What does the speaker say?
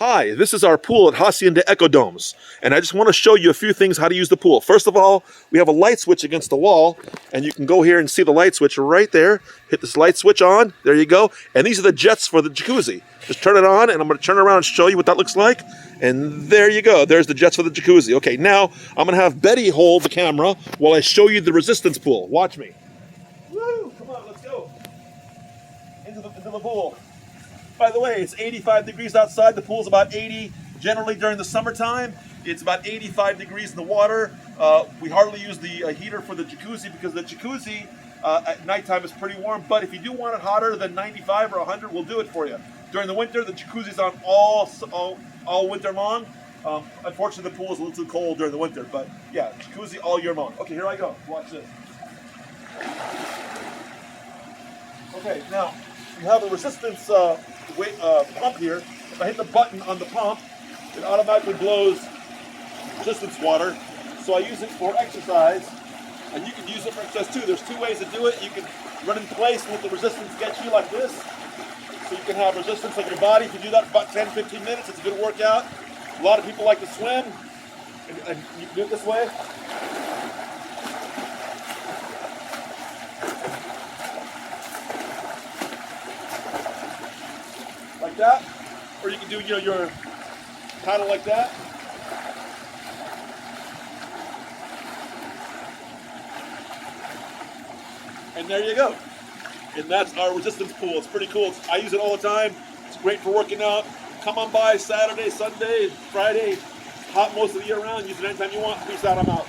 Hi, this is our pool at Hacienda Eco-Domes, and I just want to show you a few things how to use the pool. First of all, we have a light switch against the wall, and you can go here and see the light switch right there. Hit this light switch on, there you go, and these are the jets for the jacuzzi. Just turn it on, and I'm going to turn around and show you what that looks like, and there you go. There's the jets for the jacuzzi. Okay, now I'm going to have Betty hold the camera while I show you the resistance pool. Watch me. Woo! Come on, let's go. Into the pool. By the way, it's 85 degrees outside. The pool's about 80. Generally during the summertime, it's about 85 degrees in the water. We hardly use the heater for the jacuzzi because the jacuzzi at nighttime is pretty warm. But if you do want it hotter than 95 or 100, we'll do it for you. During the winter, the jacuzzi's on all winter long. Unfortunately, the pool is a little too cold during the winter. But yeah, jacuzzi all year long. Okay, here I go. Watch this. Okay, now you have a resistance pump here. If I hit the button on the pump, it automatically blows resistance water. So I use it for exercise, and you can use it for exercise too. There's two ways to do it. You can run in place and let the resistance get you like this. So you can have resistance on your body. If you do that for about 10-15 minutes, it's a good workout. A lot of people like to swim, and you can do it this way. Like that, or you can do your paddle like that. And there you go. And that's our resistance pool. It's pretty cool. I use it all the time. It's great for working out. Come on by Saturday, Sunday, Friday. Hot most of the year round. Use it anytime you want. Peace out. I'm out.